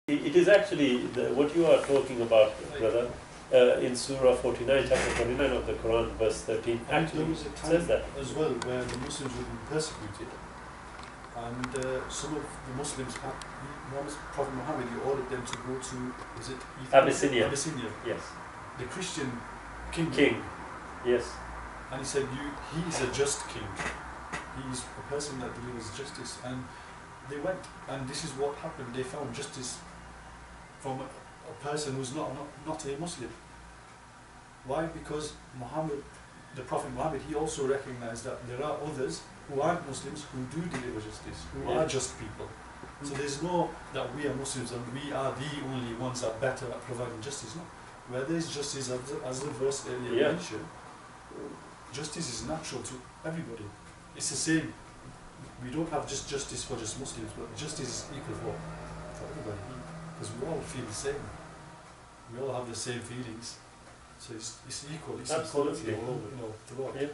It is actually what you are talking about, brother, in Surah 49, chapter 49 of the Quran, verse 13. Actually, there was a time says that as well where the Muslims were being persecuted, and some of the Muslims, Prophet Muhammad, he ordered them to go to, is it Abyssinia. Abyssinia, Yes. the Christian king. Yes. And he said, he is a just king. He is a person that delivers justice. And they went, and this is what happened. They found justice from a person who's not a Muslim. Why? Because Muhammad, the Prophet Muhammad, he also recognized that there are others who aren't Muslims who do deliver justice, who are just people. So there's no that we are Muslims and we are the only ones that are better at providing justice. No. Where there is justice, as the verse earlier mentioned, justice is natural to everybody. It's the same. We don't have just justice for just Muslims, but justice is equal for everybody. Because we all feel the same. We all have the same feelings. So it's equal. It's absolutely all over, throughout. Yeah.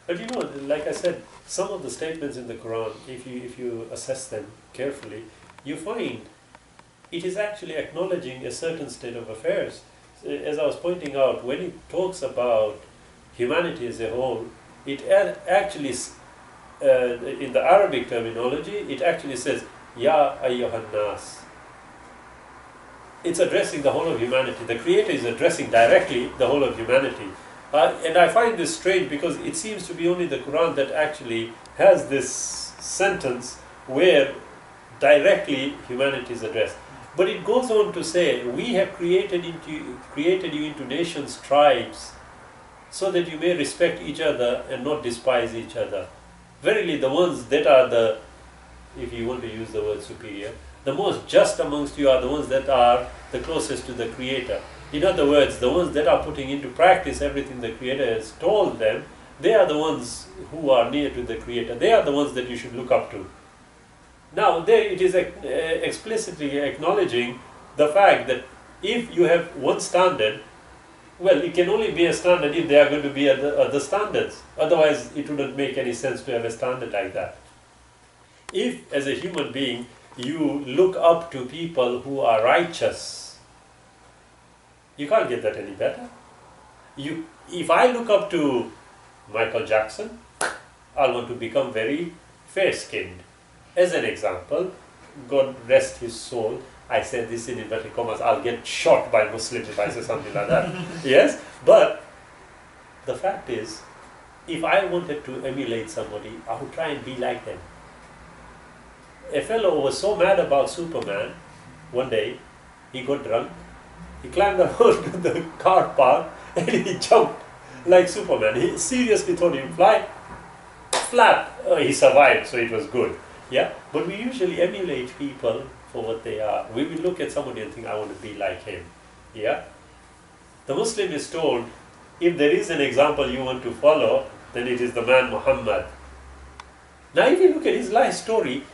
But like I said, some of the statements in the Quran, if you assess them carefully, you find it is actually acknowledging a certain state of affairs. As I was pointing out, when it talks about humanity as a whole, it actually, in the Arabic terminology, it actually says, Ya ayyuhan nas. It's addressing the whole of humanity. The Creator is addressing directly the whole of humanity. And I find this strange because it seems to be only the Quran that actually has this sentence where directly humanity is addressed. But it goes on to say, we have created you into nations, tribes, so that you may respect each other and not despise each other. Verily, the ones that are the, if you want to use the word superior, the most just amongst you are the ones that are the closest to the Creator. In other words, the ones that are putting into practice everything the Creator has told them, they are the ones who are near to the Creator. They are the ones that you should look up to. Now, there it is explicitly acknowledging the fact that if you have one standard, well, it can only be a standard if there are going to be other standards. Otherwise, it wouldn't make any sense to have a standard like that. If, as a human being, you look up to people who are righteous, you can't get that any better. If I look up to Michael Jackson, I'll want to become very fair-skinned. As an example, God rest his soul, I said this in inverted commas, I'll get shot by Muslims if I say something like that. Yes, but the fact is, if I wanted to emulate somebody, I would try and be like them. A fellow was so mad about Superman, one day, he got drunk, he climbed up onto the car park and he jumped like Superman. He seriously thought he'd fly flat. He survived, so it was good. Yeah, but we usually emulate people for what they are. We will look at somebody and think, I want to be like him. Yeah? The Muslim is told, if there is an example you want to follow, then it is the man Muhammad. Now, if you look at his life story,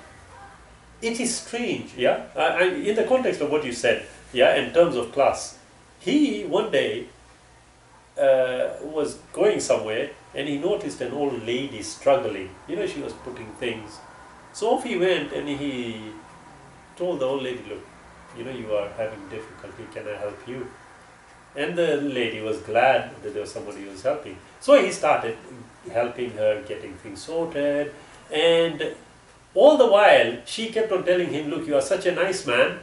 it is strange, yeah? In the context of what you said, yeah, in terms of class, he one day was going somewhere and he noticed an old lady struggling. She was putting things. So off he went and he told the old lady, look, you are having difficulty, can I help you? And the lady was glad that there was somebody who was helping. So he started helping her, getting things sorted, and all the while she kept on telling him, look, you are such a nice man,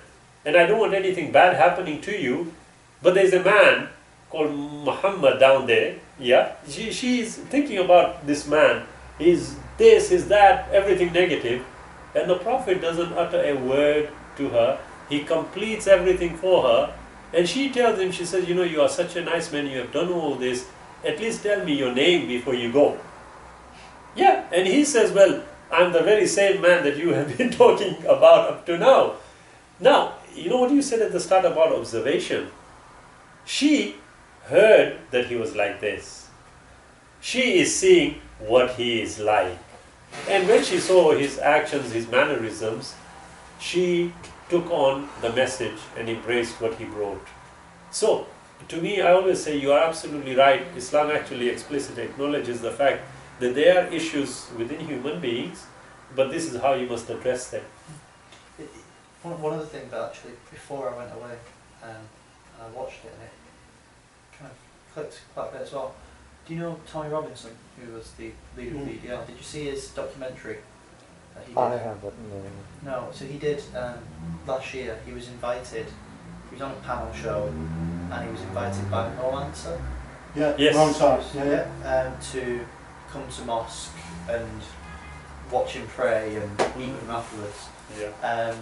and I don't want anything bad happening to you, but there's a man called Muhammad down there, yeah? She's thinking about this man, he's this, he's that, everything negative, and the Prophet doesn't utter a word to her. He completes everything for her, and she tells him, she says, you are such a nice man, you have done all this, at least tell me your name before you go. Yeah, and he says, well, I'm the very same man that you have been talking about up to now. Now, you know what you said at the start about observation? She heard that he was like this. She is seeing what he is like. And when she saw his actions, his mannerisms, she took on the message and embraced what he brought. So, to me, I always say you are absolutely right. Islam actually explicitly acknowledges the fact that there are issues within human beings, but this is how you must address them. one of the things that actually, before I went away and I watched it, and it kind of clicked quite a bit as well. Do you know Tommy Robinson, who was the leader of the EDL? Did you see his documentary that he did? I haven't, no. No, so he did last year. He was invited. He was on a panel show, and he was invited by Mo Answer. Yeah, Yes. wrong side. Yeah. To come to mosque and watch him pray and eat with him afterwards. Yeah.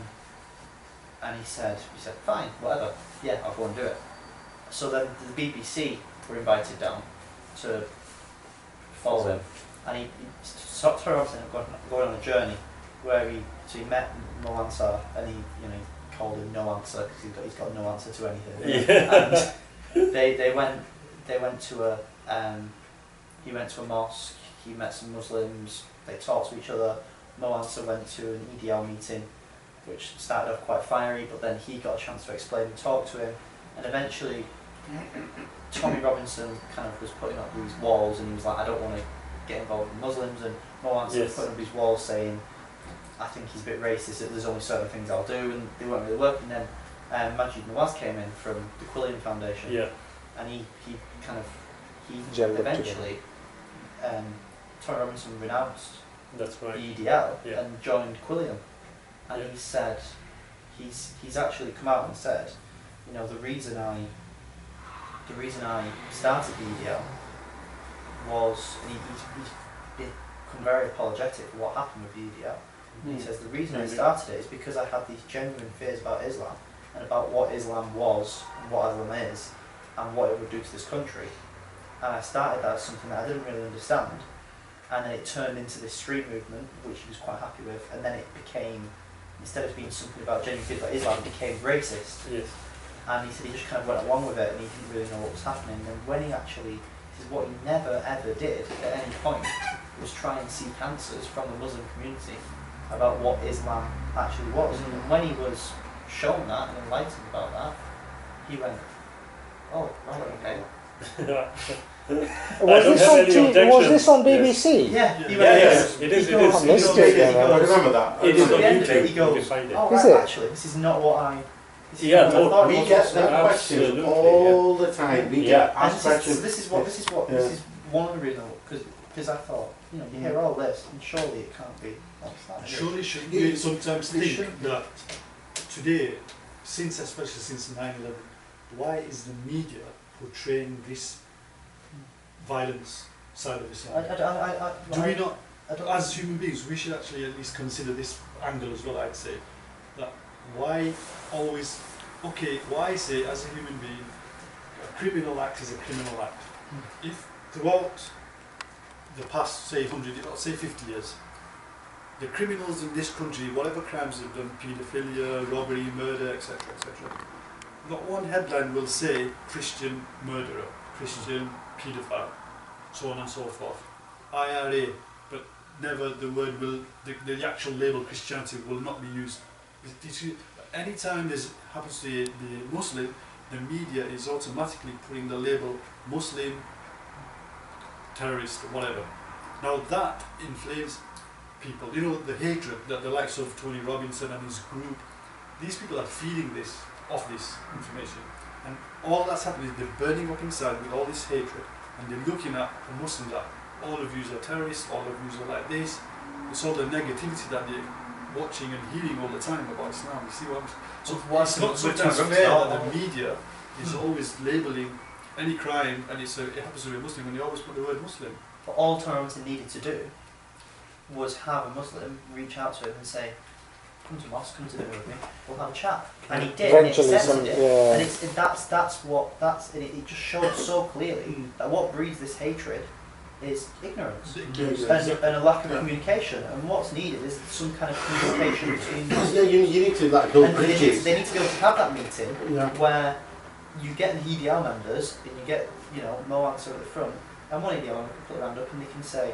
And he said, fine, whatever. Yeah, I'll go and do it. So then the BBC were invited down to follow him, and Tommy Robinson going on a journey where he met Mo Ansar, and he called him No Answer because he's got no answer to anything. Yeah. And they went to he went to a mosque. He met some Muslims. They talked to each other. Mo Answer went to an EDL meeting, which started off quite fiery, but then he got a chance to explain and talk to him, and eventually Tommy Robinson kind of was putting up these walls, and he was like, I don't want to get involved with Muslims, and Mo Answer was putting up these walls saying, I think he's a bit racist, that there's only certain things I'll do, and they weren't really working. Then Majid Nawaz came in from the Quillian Foundation, and he eventually Tommy Robinson renounced That's right. the EDL and joined Quillian, and he said he's actually come out and said, the reason I started the EDL was, and he's become very apologetic for what happened with the EDL. He says the reason I started it is because I had these genuine fears about Islam and about what Islam was and what Islam is and what it would do to this country. And I started that as something that I didn't really understand, and then it turned into this street movement, which he was quite happy with, and then it became, instead of being something about genuine fears about Islam, it became racist. Yes. And he said he just kind of went along with it, and he didn't really know what was happening. And when he actually, this is what he never ever did at any point, was try and seek answers from the Muslim community about what Islam actually was. And when he was shown that and enlightened about that, he went, oh, right, okay. Was this on BBC? Yeah, he went, Yes, it is. He goes, I missed it, yeah. I remember that. It is at on the end of it, YouTube. he You can goes, find it. oh, Is right, it? actually, this is not what I... Yeah, We get that question Absolutely, all the time. We get And asked questions. this is one of the reasons, because I thought, you hear all this, and surely it can't be. Surely shouldn't we sometimes think that today, especially since 9/11, why is the media portraying this violence side of Islam? Do we not, as human beings, we should actually at least consider this angle as well, I'd say. That why always, why say as a human being, a criminal act is a criminal act? If throughout the past, say 100 or say 50 years, the criminals in this country, whatever crimes they've done, paedophilia, robbery, murder, etc., not one headline will say Christian murderer, Christian paedophile, so on and so forth. IRA, but never the word will, the actual label Christianity will not be used. Anytime this happens to be Muslim, the media is automatically putting the label Muslim, terrorist, or whatever. Now that inflames people. The hatred that the likes of Tony Robinson and his group, these people are feeding this off this information. And all that's happening is they're burning up inside with all this hatred, and they're looking at the Muslims that all of you are terrorists, all of you are like this. It's all the negativity that they're watching and hearing all the time about Islam. You see what I'm saying? So it's not sometimes fair that the media is always labelling any crime, and it happens to be a Muslim, and they always put the word Muslim. But all Tommy Robinson needed to do was have a Muslim reach out to him and say, come to mosque, come to dinner with me, we'll have a chat. And he did, Eventually and accepted it. Yeah. And it just showed so clearly that what breeds this hatred is ignorance and a lack of communication. And what's needed is some kind of communication between Yeah, you need to build and bridges. they need to be able to have that meeting Yeah. where you get the EDL members and you get Mo Answer at the front, and one EDL member can put their hand up and they can say,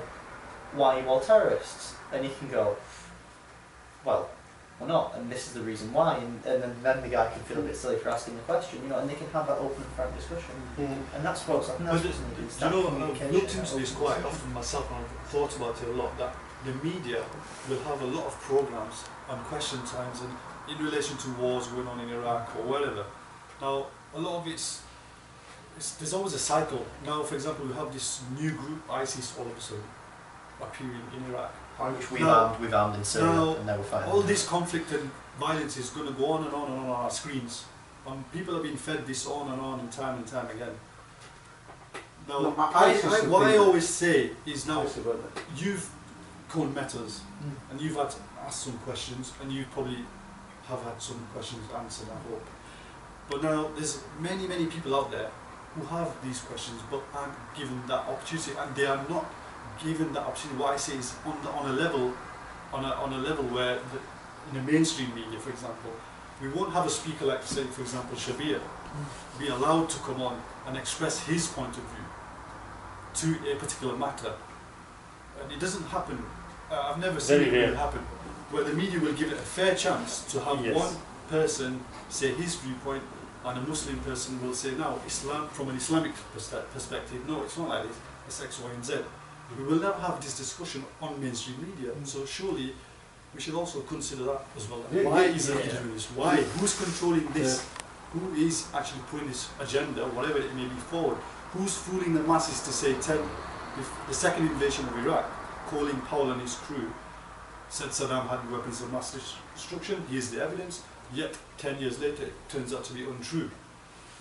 why are you all terrorists? And you can go, well, we're not, and this is the reason why, and then the guy can feel a bit silly for asking the question, and they can have that open and frank discussion. And that's what's I think that's what's needed. Is that communication, I've looked into this that quite openness. often myself, and I've thought about it a lot, that the media will have a lot of programs on question times, and in relation to wars going on in Iraq or wherever. Now, a lot of there's always a cycle. Now, for example, we have this new group, ISIS, all of a sudden, appearing in Iraq. Which we've armed in Syria, and they were fighting. All this conflict and violence is going to go on and on and on our screens. And people have been fed this on and time again. Now, No, what I always say is now, you've met us, and you've had to ask some questions, and you probably have had some questions answered, I hope. But now, there's many people out there who have these questions, but aren't given that opportunity, and they are not given that opportunity. What I say is on a level where in the mainstream media, for example, we won't have a speaker like, say, for example, Shabir, be allowed to come on and express his point of view to a particular matter. And it doesn't happen. I've never seen it really happen, where the media will give it a fair chance to have one person say his viewpoint, and a Muslim person will say, no, Islam, from an Islamic perspective, no, it's not like this, it's X, Y, and Z. We will never have this discussion on mainstream media, so surely we should also consider that as well. Why is it doing this? Why? Who's controlling this? Who is actually putting this agenda, whatever it may be, forward? Who's fooling the masses to say the second invasion of Iraq, Colin Powell and his crew said Saddam had weapons of mass destruction, here's the evidence, yet 10 years later it turns out to be untrue.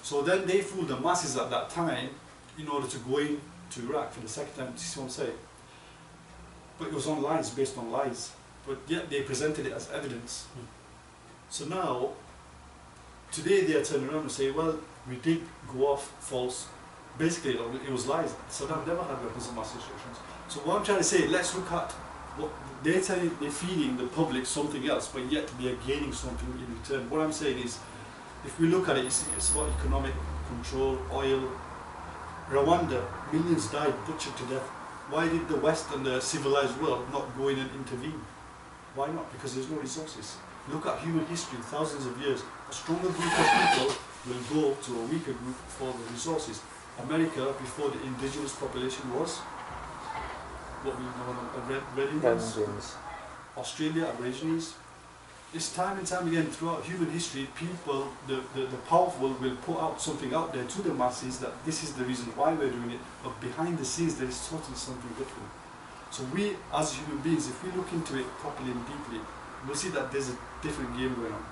So then they fooled the masses at that time in order to go into Iraq for the second time, this is what I'm saying. But it was on lies, based on lies. But yet they presented it as evidence. So now, today they are turning around and say, well, we did go off false. Basically, it was lies. Saddam never had weapons of mass destruction. So what I'm trying to say, let's look at what they're telling, they're feeding the public something else, but yet they are gaining something in return. What I'm saying is, if we look at it, it's about economic control, oil. Rwanda, millions died, butchered to death. Why did the West and the civilized world not go in and intervene? Why not? Because there's no resources. Look at human history, thousands of years. A stronger group of people will go to a weaker group for the resources. America, before the indigenous population was what we know as Red Indians. Australia, Aborigines. It's time and time again throughout human history, people, the powerful will put out something out there to the masses that this is the reason why we're doing it, but behind the scenes there is totally something different. So we, as human beings, if we look into it properly and deeply, we'll see that there's a different game going on.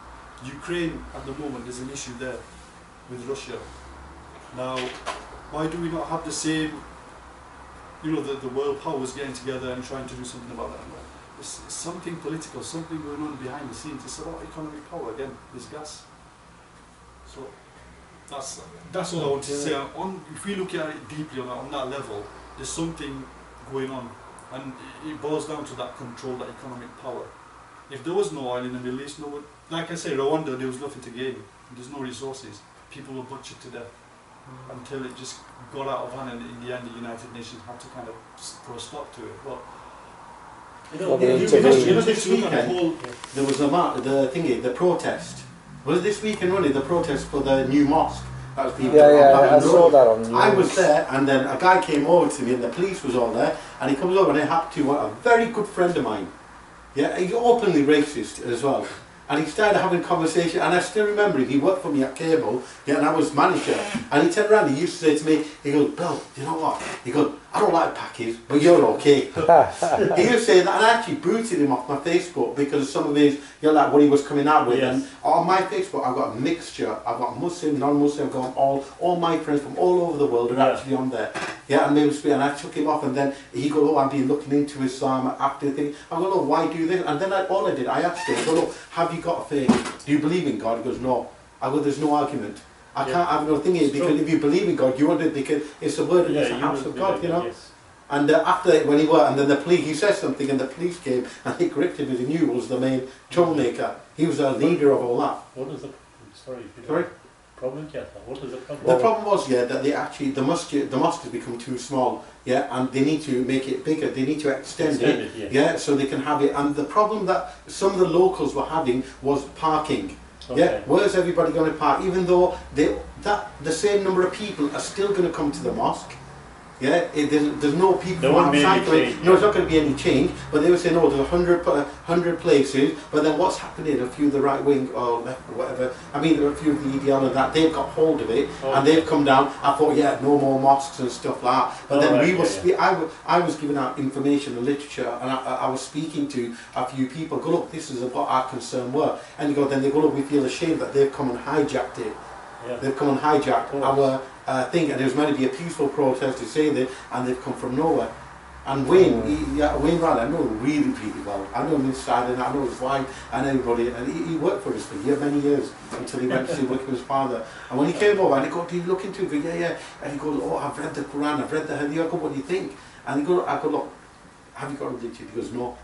Ukraine, at the moment, there's an issue there with Russia. Now, why do we not have the same, the world powers getting together and trying to do something about that? It's something political, something going on behind the scenes. It's about economic power again, this gas. So that's all I want to say. If we look at it deeply on that level, there's something going on, and it boils down to that control, that economic power. If there was no oil in the Middle East, like I say, Rwanda, there was nothing to gain. There's no resources. People were butchered to death until it just got out of hand, and in the end, the United Nations had to kind of put a stop to it. But this weekend there was the protest. Was it this weekend running the protest for the new mosque? That was people I saw that on news. I was there, and then a guy came over to me, and the police was all there, and he comes over and he happened to a very good friend of mine. Yeah, he's openly racist as well. And he started having a conversation, and I still remember it. He worked for me at Cable, and I was manager. And he turned around, he used to say to me, he goes, Bill, you know what? He goes, I don't like Pakis, but you're okay. He was saying that, and I actually booted him off my Facebook because of some of his, like what he was coming out with. Yes. And on my Facebook, I've got a mixture. I've got Muslim, non-Muslim, I've got all my friends from all over the world are actually on there. Yeah, and and I took him off, and then he goes, oh, I've been looking into Islam after the thing. I go, no, why do this? And then all I did, I asked him, I go, look, have you got a faith? Do you believe in God? He goes, no. I go, there's no argument. I can't have no thing is because if you believe in God, you want it because it's the word, it's the house of God, Yes. And after when he worked, and then the police, he said something, and the police came and they corrected him because he knew was the main troublemaker. He was a leader of all that. What was the problem? What was the problem? The problem was, that they actually the mosque has become too small, and they need to make it bigger. They need to extend it, so they can have it. And the problem that some of the locals were having was parking. Okay. Yeah, where's everybody going to park? Even though the same number of people are still going to come to the mosque, Yeah, there's no people There from won't be any outside. change, No, it's yeah. not going to be any change. But they were saying, oh, there's 100 places. But then what's happening? A few of the right wing or left or whatever. I mean, there are a few of the EDL and that they've got hold of it Oh. and they've come down. I thought, yeah, no more mosques and stuff like that. But Oh, then right, we yeah, were. yeah. I was giving out information and literature, and I was speaking to a few people. Go, look, this is what our concern were. And you go, then they go, look, we feel ashamed that they've come and hijacked it. Yeah. They've come and hijacked Of our thing, and it was meant to be a peaceful protest to say that, and they've come from nowhere. And Wayne, Wayne Riley, I know him really, really well. I know him inside, and I know his wife and everybody. And he worked for us for many years until he went to work with his father. And when he came over, and he go, "Do you look into it?" I go, yeah. And he goes, "Oh, I've read the Quran, I've read the Hadith." I go, "What do you think?" And I go, "Look, have you got a religion?" He goes, "No."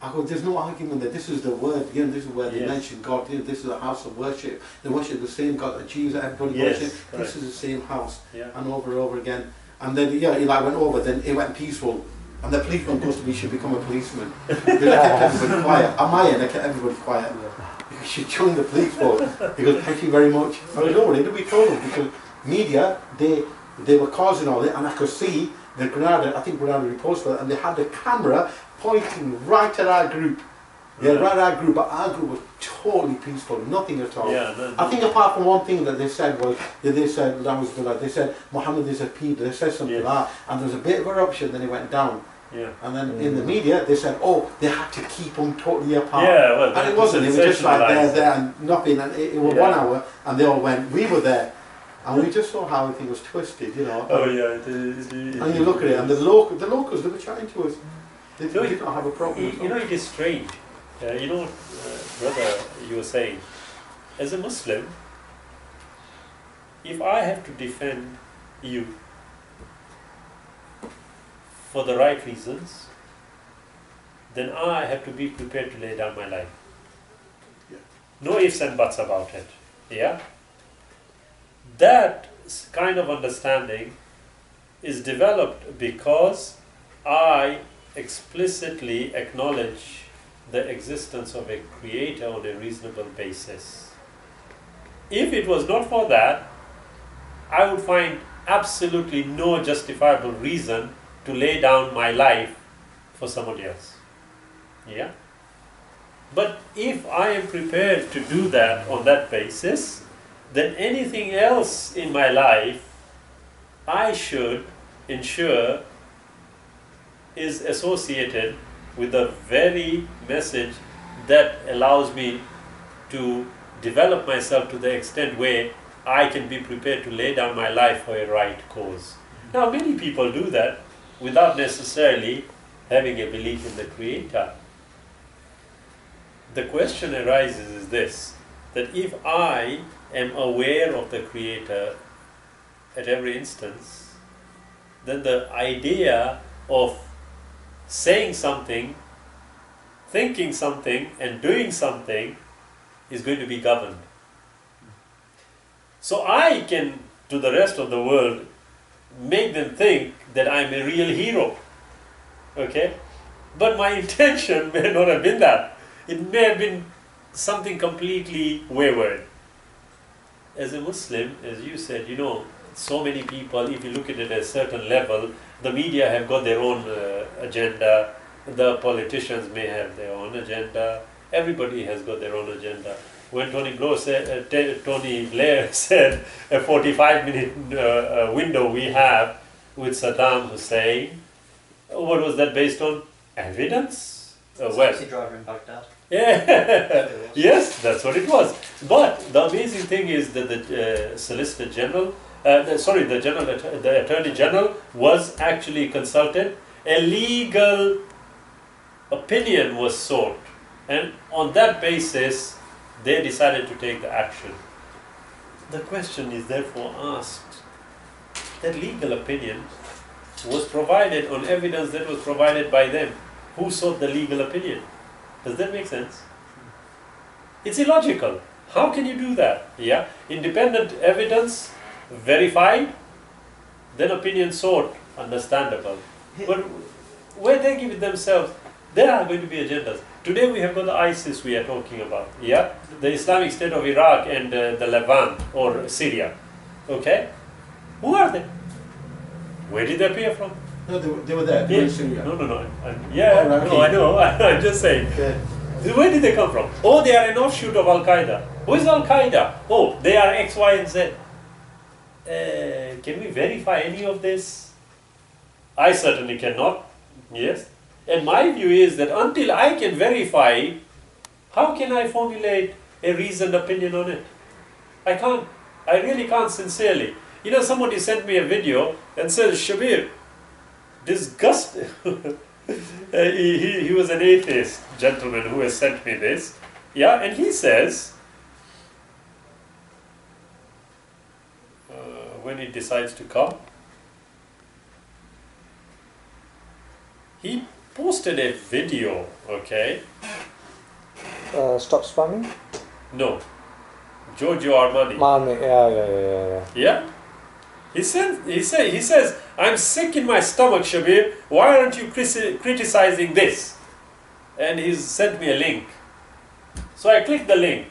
I go, "There's no argument there. This is the word. You know, this is where they Yes. mention God. You know, this is a house of worship. They worship the same God that Jews, everybody Yes, worship. correct. This is the same house." Yeah. And over again. And then he like went over. Then it went peaceful. And the policeman goes to me, should become a policeman. Because I kept everybody quiet. On my end, I kept everybody quiet. You should join the police force. He goes, "Thank you very much." I was no, what did we told them? Because media, they were causing all it, and I could see the Granada, I think Granada reposted it, and they had the camera pointing right at our group. Yeah, right at our group, but our group was totally peaceful, nothing at all. Yeah, I think apart from one thing that they said was, they said Muhammad is a pedo, they said something Yes. like that, and there was a bit of eruption, then it went down. Yeah. And then in the media, they said, oh, they had to keep them totally apart. Yeah, well, And it wasn't, it was just like sensationalised. there, and nothing, and it was Yeah. 1 hour, and they all went, we were there. And we just saw how everything was twisted, you know. Oh yeah. And you look at it, and the locals, they were chatting to us. They No, did not have a problem. You know, it is strange. You know, brother, you were saying, as a Muslim, if I have to defend you for the right reasons, then I have to be prepared to lay down my life. Yeah. No ifs and buts about it. Yeah? That kind of understanding is developed because I explicitly acknowledge the existence of a creator on a reasonable basis. If it was not for that, I would find absolutely no justifiable reason to lay down my life for somebody else. Yeah? But if I am prepared to do that on that basis, then anything else in my life I should ensure is associated with the very message that allows me to develop myself to the extent where I can be prepared to lay down my life for a right cause. Now, many people do that without necessarily having a belief in the Creator. The question arises is this, that if I am aware of the Creator at every instance, then the idea of saying something, thinking something, and doing something is going to be governed. So I can, to the rest of the world, make them think that I'm a real hero. Okay? But my intention may not have been that. It may have been something completely wayward. As a Muslim, as you said, you know, so many people, if you look at it at a certain level, the media have got their own agenda, the politicians may have their own agenda, everybody has got their own agenda. When Tony Blair said a 45-minute window we have with Saddam Hussein, what was that based on? Evidence? Well, Taxi driver in Baghdad. yeah, yes, that's what it was. But the amazing thing is that the Solicitor General, the Attorney General was actually consulted. A legal opinion was sought, and on that basis, they decided to take the action. The question is therefore asked: that legal opinion was provided on evidence that was provided by them. Who sought the legal opinion? Does that make sense? It's illogical. How can you do that? Yeah, independent evidence verified, then opinion sought, understandable. But where they give it themselves, there are going to be agendas. Today we have got the ISIS we are talking about. Yeah, the Islamic State of Iraq and the Levant or Syria. Okay, who are they? Where did they appear from? No, they were there. They were in Syria. No. Yeah, Oh, right, no, I okay. know. I'm just saying. Okay. Where did they come from? Oh, they are an offshoot of Al Qaeda. Who is Al Qaeda? Oh, they are X, Y, and Z. Can we verify any of this? I certainly cannot. Yes. And my view is that until I can verify, how can I formulate a reasoned opinion on it? I can't. I really can't, sincerely. You know, somebody sent me a video and says, Shabir, disgusted. He was an atheist gentleman who has sent me this. Yeah, and he says, when he decides to come, he posted a video, okay? Stop spamming? No. Giorgio Armani. Yeah. Yeah? He says, I'm sick in my stomach, Shabir. Why aren't you criticizing this? And he's sent me a link. So I clicked the link.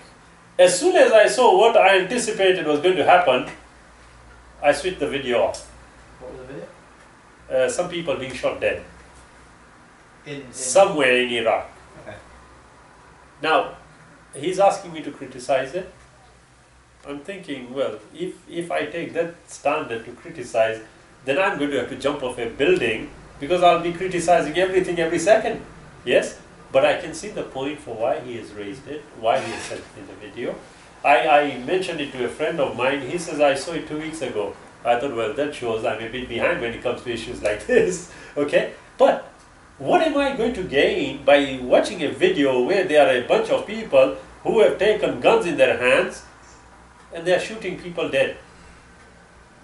As soon as I saw what I anticipated was going to happen, I switched the video off. What was the video? Some people being shot dead. In Somewhere in Iraq. Okay. Now, he's asking me to criticize it. I'm thinking, well, if I take that standard to criticize, then I'm going to have to jump off a building because I'll be criticizing everything every second. Yes? But I can see the point for why he has raised it, why he has sent me the video. I mentioned it to a friend of mine. He says, I saw it 2 weeks ago. I thought, well, that shows I'm a bit behind when it comes to issues like this. Okay? But what am I going to gain by watching a video where there are a bunch of people who have taken guns in their hands and they are shooting people dead?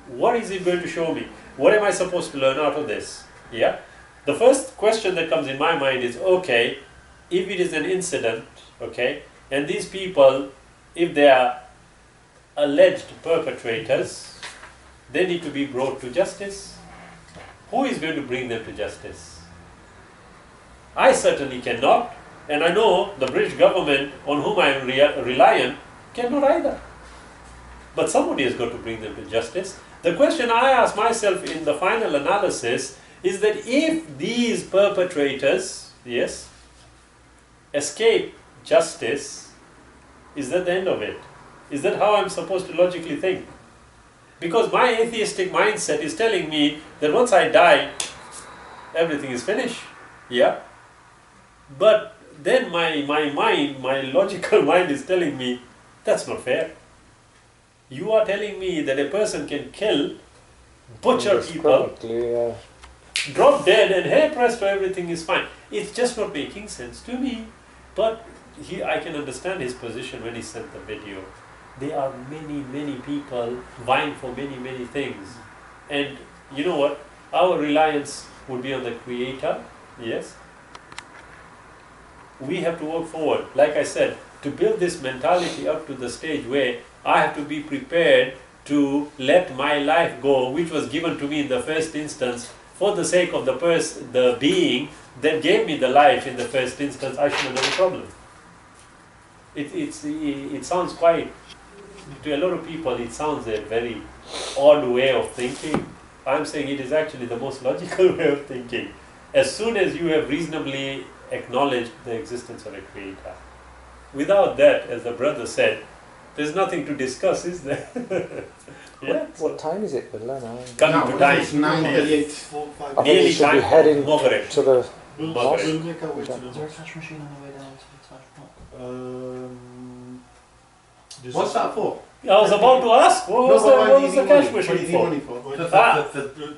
What is it going to show me? What am I supposed to learn out of this? Yeah? The first question that comes in my mind is, okay, if it is an incident, okay, and these people, if they are alleged perpetrators, they need to be brought to justice. Who is going to bring them to justice? I certainly cannot, and I know the British government, on whom I am reliant, cannot either. But somebody has got to bring them to justice. The question I ask myself in the final analysis is that if these perpetrators, yes, escape justice, is that the end of it? Is that how I'm supposed to logically think? Because my atheistic mindset is telling me that once I die, everything is finished. Yeah? But then my mind, my logical mind is telling me, that's not fair. You are telling me that a person can kill, butcher people, drop dead, and hey presto, everything is fine. It's just not making sense to me. But I can understand his position when he sent the video. There are many people vying for many things. And you know what? Our reliance would be on the Creator. Yes. We have to work forward. Like I said, to build this mentality up to the stage where I have to be prepared to let my life go, which was given to me in the first instance, for the sake of the being that gave me the life in the first instance. I shouldn't have a problem. It sounds quite, to a lot of people, it sounds a very odd way of thinking. I'm saying it is actually the most logical way of thinking. As soon as you have reasonably acknowledged the existence of a Creator. Without that, as the brother said, there's nothing to discuss, is there? Yeah. What time is it, Bilal? Coming to time. It's 9:38. 4, 5, I think Nearly we should be time heading for Maghrib. to the We'll Maghrib. we'll make our way to Is there a the cash machine on the way down to the Taj Mahal? there's What's that for? I was about to ask, what was the cash What do machine you need for? money for?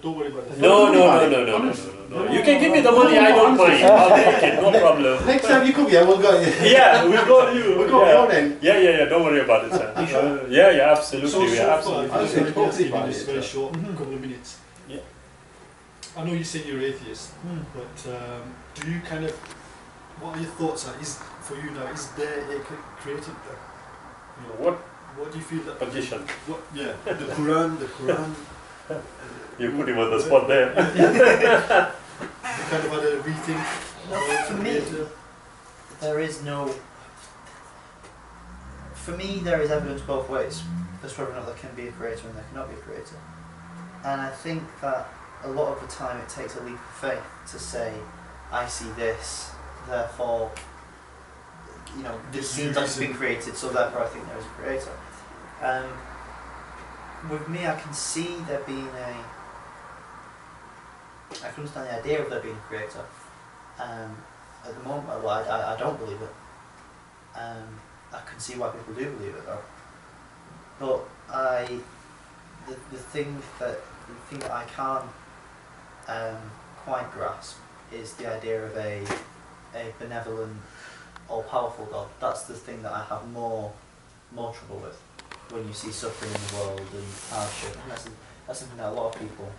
Don't worry about that. No. You can give me the money, I don't mind. I'll take it, no problem. Next time you come here, we'll go. Yeah, we'll go to you. We'll go Yeah. on then. Yeah, don't worry about it, sir. Yeah, absolutely. So we are far, absolutely. if you Absolutely. just give me this Absolutely. very short couple of minutes. Yeah. I know you say you're atheist, but do you kind of, what are your thoughts on, for you now, is there a created, what do you feel that, Position. the Quran, You put him on the spot there. you kind of had a rethink? No, for me, there is no. For me, there is evidence both ways as to whether or not there can be a creator and there cannot be a creator. And I think that a lot of the time it takes a leap of faith to say, I see this, therefore, you know, this seems like it's been created, so therefore I think there is a creator. With me, I can see there being I can understand the idea of there being a creator. At the moment, well, I don't believe it. I can see why people do believe it though. But the thing that I can't quite grasp is the idea of a benevolent, all-powerful God. That's the thing that I have more trouble with when you see suffering in the world and hardship. And that's something that a lot of people.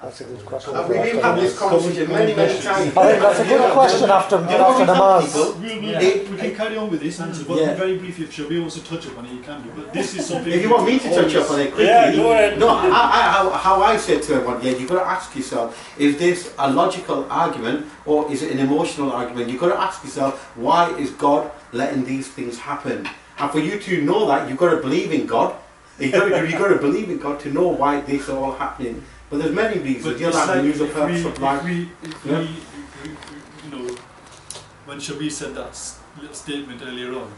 That's a good question. We've had this conversation many times. I think that's a good question after Namaz. We can carry on with this answer, but very briefly, if Shabir wants to touch upon it, he can do. But this is something. If you want me to touch up on it quickly, go ahead. no, how I said to everyone, you've got to ask yourself, is this a logical argument or is it an emotional argument? You've got to ask yourself, why is God letting these things happen? And for you to know that, you've got to believe in God. You've got to believe in God to know why this is all happening. But there's many reasons. You'll have to use a purpose of life. When Shabir said that little statement earlier on,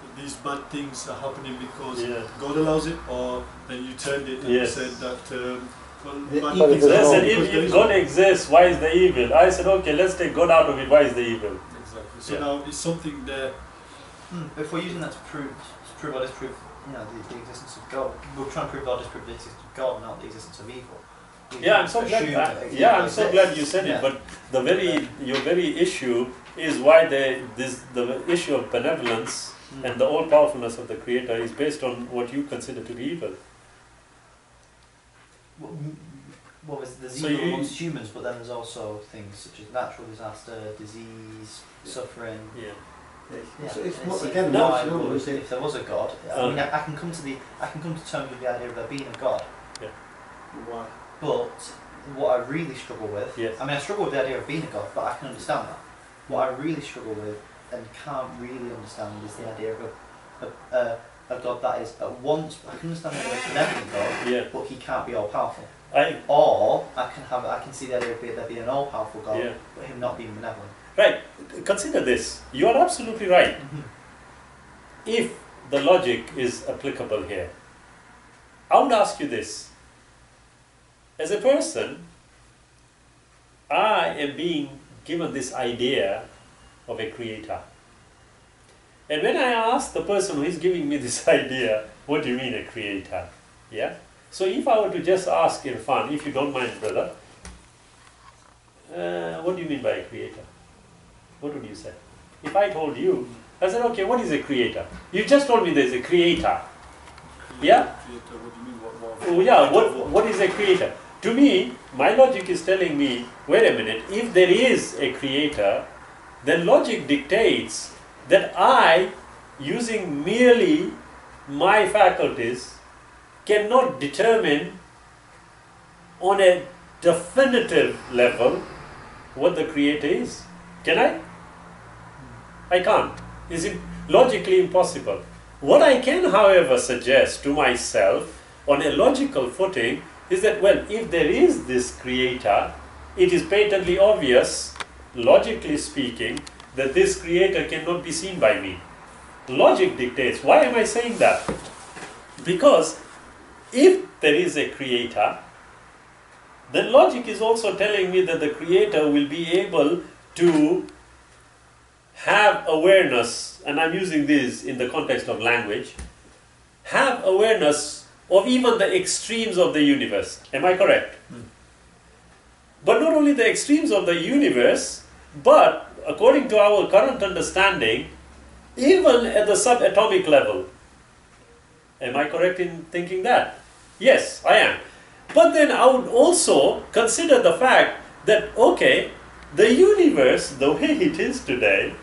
that these bad things are happening because God allows it, or then you turned it and said that bad things if God exists, why is the evil? I said, okay, let's take God out of it, why is the evil? Exactly. So now it's something there. If we're using that to prove or disprove, you know, the existence of God, we're trying to prove or disprove the existence of God, not the existence of evil. I'm so glad you said it. But your very issue is why the issue of benevolence and the all-powerfulness of the Creator is based on what you consider to be evil. Well, there's evil amongst humans, but then there's also things such as natural disaster, disease, suffering. Again, if there was a God, I mean, I can come to terms with the idea of there being a God. Yeah. Why? But what I really struggle with, I mean, I struggle with the idea of being a God, but I can understand that. What I really struggle with and can't really understand is the idea of a God that is at once. I can understand that there's a benevolent God, but he can't be all powerful. Or I can see the idea of there being an all powerful God, but him not being benevolent. Right. Consider this. You are absolutely right. If the logic is applicable here, I would ask you this. As a person, I am being given this idea of a creator. And when I ask the person who is giving me this idea, what do you mean a creator? Yeah? So if I were to just ask Irfan, if you don't mind, brother, what do you mean by a creator? What would you say? If I told you, I said, okay, what is a creator? You just told me there is a creator. Yeah? Creator, what do you mean? What is a creator? To me, my logic is telling me, wait a minute, if there is a creator, then logic dictates that I, using merely my faculties, cannot determine on a definitive level what the creator is. Can I? I can't. It's logically impossible. What I can, however, suggest to myself on a logical footing is that, well, if there is this creator, it is patently obvious, logically speaking, that this creator cannot be seen by me. Logic dictates. Why am I saying that? Because if there is a creator, then logic is also telling me that the creator will be able to have awareness, and I'm using this in the context of language, have awareness of even the extremes of the universe. Am I correct? But not only the extremes of the universe, but according to our current understanding, even at the subatomic level. Am I correct in thinking that? Yes, I am. But then I would also consider the fact that, okay, the universe, the way it is today,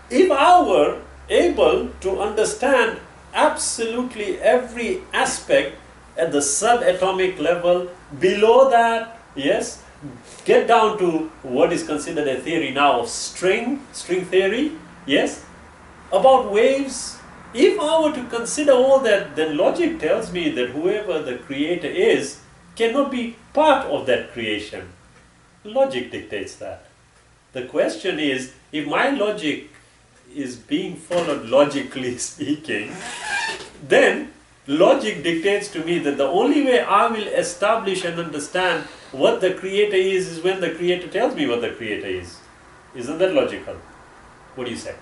if I were able to understand absolutely every aspect at the subatomic level, below that, yes, get down to what is considered a theory now of string theory, yes, about waves. If I were to consider all that, then logic tells me that whoever the creator is cannot be part of that creation. Logic dictates that. The question is, if my logic is being followed logically speaking, then logic dictates to me that the only way I will establish and understand what the Creator is when the Creator tells me what the Creator is. Isn't that logical? What do you say?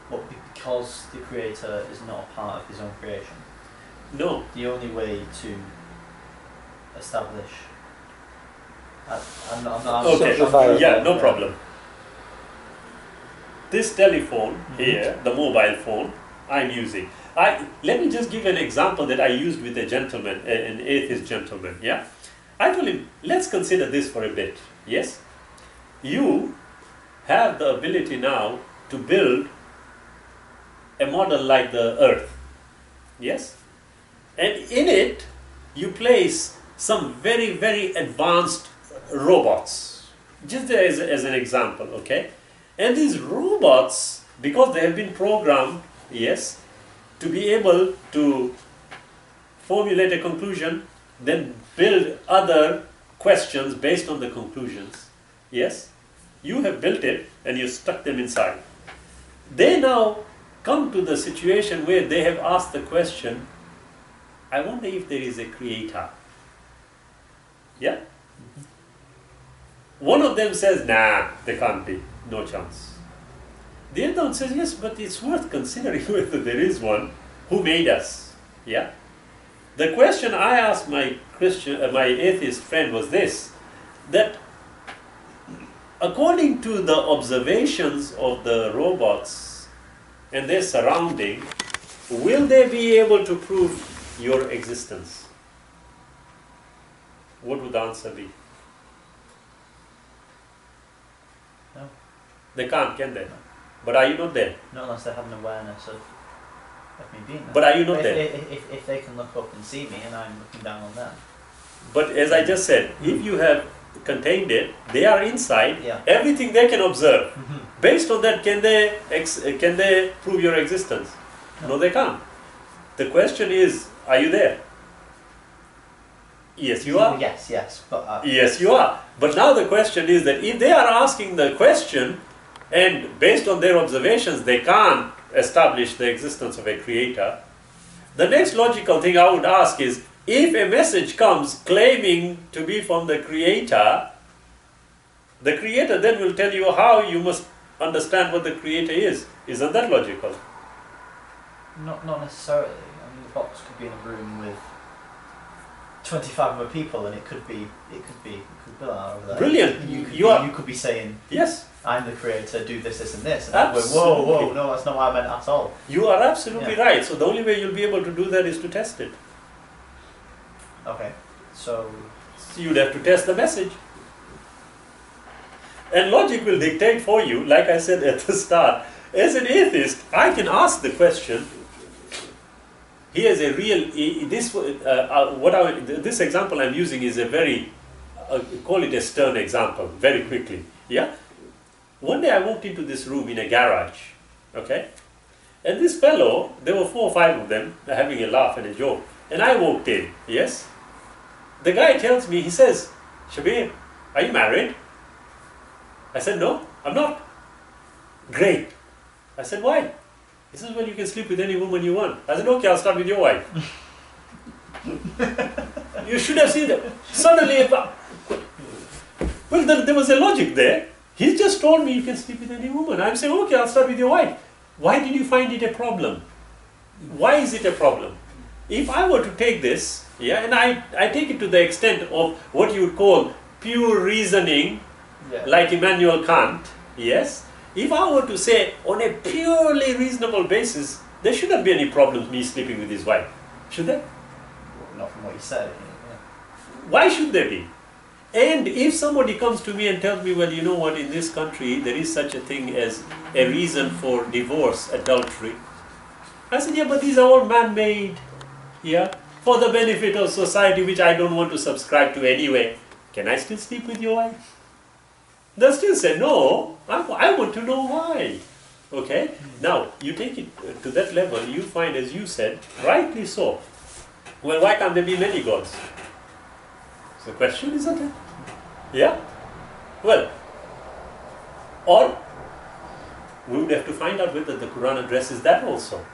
But because the Creator is not a part of his own creation, No. the only way to establish. I'm not. Okay, Simplify it. yeah, no problem. This telephone here, the mobile phone I'm using. Let me just give an example that I used with a gentleman, an atheist gentleman, yeah? I told him, let's consider this for a bit, yes? You have the ability now to build a model like the Earth, yes? And in it, you place some very, very advanced robots, just as an example, okay? And these robots, because they have been programmed, yes, to be able to formulate a conclusion, then build other questions based on the conclusions, yes? You have built it and you stuck them inside. They now come to the situation where they have asked the question, I wonder if there is a creator. Yeah? One of them says, nah, there can't be, no chance. The other one says, yes, but it's worth considering whether there is one who made us. Yeah? The question I asked my my atheist friend was this, that according to the observations of the robots and their surrounding, will they be able to prove your existence? What would the answer be? No. They can't, can they? But are you not there? Not unless they have an awareness of me being there. But are you not if, there? If they can look up and see me and I'm looking down on them. But as I just said, if you have contained it, they are inside, Yeah. everything they can observe. Based on that, can they prove your existence? No, they can't. The question is, are you there? Yes, you are. Yes, but Yes, you are. But now the question is that if they are asking the question and based on their observations they can't establish the existence of a creator, the next logical thing I would ask is, if a message comes claiming to be from the creator then will tell you how you must understand what the creator is. Isn't that logical? not necessarily. I mean, the box could be in a room with 25 other people, and it could be like over there. Brilliant. You could be saying, Yes, I'm the creator, do this, and this. And Absolutely. whoa, no, that's not what I meant at all. you are absolutely Yeah. right. So the only way you'll be able to do that is to test it. Okay, so So you'd have to test the message. And logic will dictate for you, like I said at the start. As an atheist, I can ask the question. Here's a real, this example I'm using is a very, call it a stern example, very quickly. Yeah? One day I walked into this room in a garage, okay? And this fellow, there were 4 or 5 of them, having a laugh and a joke. And I walked in, yes? The guy tells me, he says, Shabir, are you married? I said, no, I'm not. Great. I said, why? He says, well, you can sleep with any woman you want. I said, okay, I'll start with your wife. You should have seen that. Suddenly, well, there was a logic there. He just told me you can sleep with any woman. I'm saying, okay, I'll start with your wife. Why did you find it a problem? Why is it a problem? If I were to take this, yeah, and I take it to the extent of what you would call pure reasoning, like Immanuel Kant, yes, if I were to say on a purely reasonable basis, there shouldn't be any problem me sleeping with his wife, should there? not from what you said. Yeah. Why should there be? And if somebody comes to me and tells me, well, you know what, in this country there is such a thing as a reason for divorce, adultery. I said, yeah, but these are all man-made, yeah, for the benefit of society, which I don't want to subscribe to anyway. Can I still sleep with your wife? They'll still say, no, I want to know why. Okay? Now, you take it to that level, you find, as you said, rightly so, Well, why can't there be many gods? It's a question, isn't it? Yeah? Well, or we would have to find out whether the Quran addresses that also.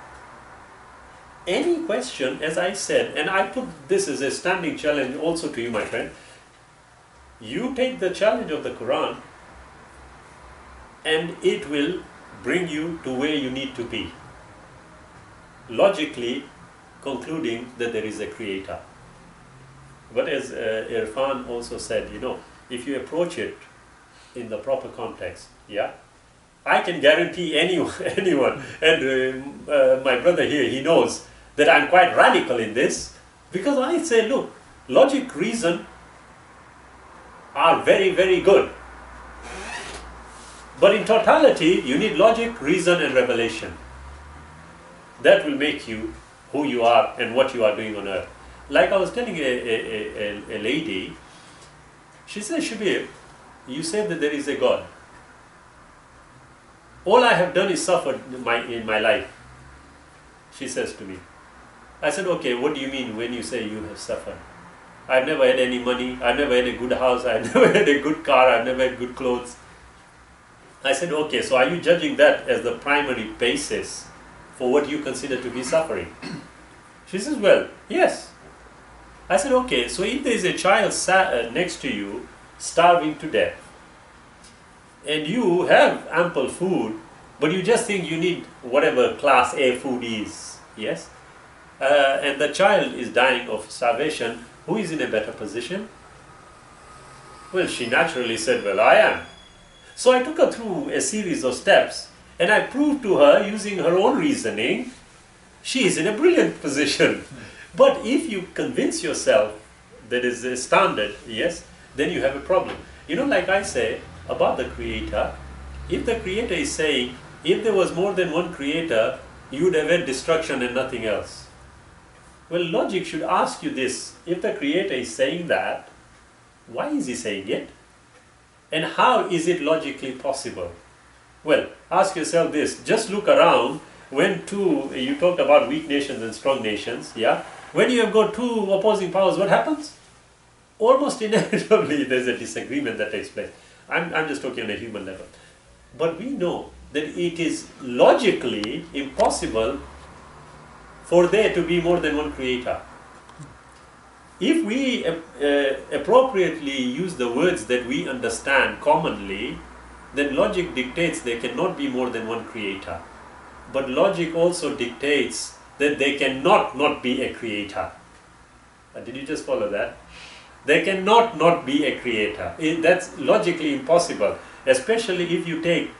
Any question, as I said, and I put this as a standing challenge also to you, my friend, you take the challenge of the Quran and it will bring you to where you need to be, logically concluding that there is a creator. But as Irfan also said, you know, if you approach it in the proper context, yeah, I can guarantee anyone, and my brother here, he knows that I'm quite radical in this, because I say, look, logic, reason are very, very good. But in totality, you need logic, reason, and revelation. That will make you who you are and what you are doing on earth. Like I was telling a lady, she said, Shabir, you said that there is a God. All I have done is suffered in my life, she says to me. I said, okay, what do you mean when you say you have suffered? I've never had any money, I've never had a good house, I've never had a good car, I've never had good clothes. I said, okay, so are you judging that as the primary basis for what you consider to be suffering? She says, well, yes. I said, okay, so if there is a child next to you, starving to death, and you have ample food, but you just think you need whatever class A food is, yes? And the child is dying of starvation, who is in a better position? Well, she naturally said, well, I am. So I took her through a series of steps, and I proved to her, using her own reasoning, she is in a brilliant position. But if you convince yourself that is a standard, yes, then you have a problem. You know, like I say about the Creator, if the Creator is saying, if there was more than one Creator, you would have had destruction and nothing else. Well, logic should ask you this. If the Creator is saying that, why is He saying it? And how is it logically possible? Well, ask yourself this. Just look around. When you talked about weak nations and strong nations, yeah? When you have got two opposing powers, what happens? Almost inevitably there's a disagreement that takes place. I'm just talking on a human level. But we know that it is logically impossible for there to be more than one Creator. If we appropriately use the words that we understand commonly, then logic dictates there cannot be more than one Creator. But logic also dictates that there cannot not be a Creator. Did you just follow that? There cannot not be a Creator. That's logically impossible, especially if you take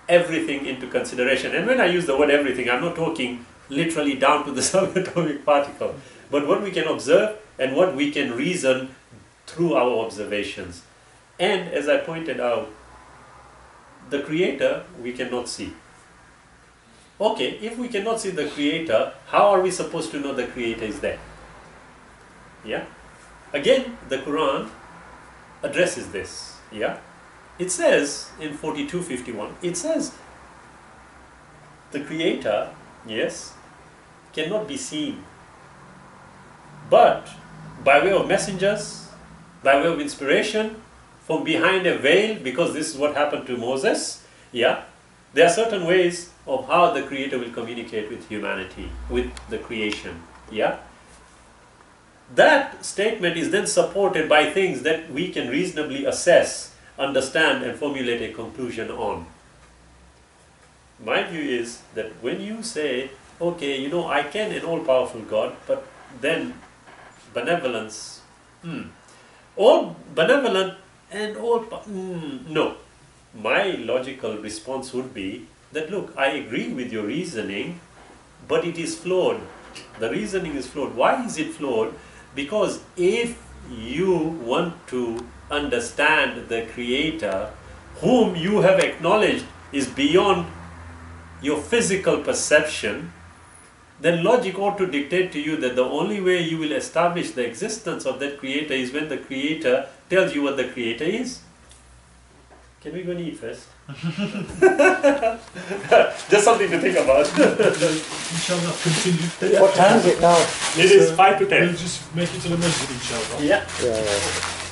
everything into consideration. And when I use the word everything, I'm not talking literally down to the subatomic particle, but what we can observe and what we can reason through our observations. And as I pointed out, the Creator we cannot see. Okay, if we cannot see the Creator, how are we supposed to know the Creator is there? Yeah? Again, the Quran addresses this. Yeah? It says in 42:51, it says the Creator, yes, cannot be seen, but by way of messengers, by way of inspiration, from behind a veil, because this is what happened to Moses, yeah, there are certain ways of how the Creator will communicate with humanity, with the creation, yeah. That statement is then supported by things that we can reasonably assess, understand, and formulate a conclusion on. My view is that when you say, okay, you know, I can an all-powerful God, but then benevolence, all benevolent and all, no. My logical response would be that, look, I agree with your reasoning, but it is flawed. The reasoning is flawed. Why is it flawed? Because if you want to understand the Creator, whom you have acknowledged is beyond your physical perception, then logic ought to dictate to you that the only way you will establish the existence of that Creator is when the Creator tells you what the Creator is. Can we go and eat first? Just something to think about. Inshallah, continue. What time is it now? It is 5 to 10. We'll just make it to the masjid, inshallah. Yeah. Yeah, yeah.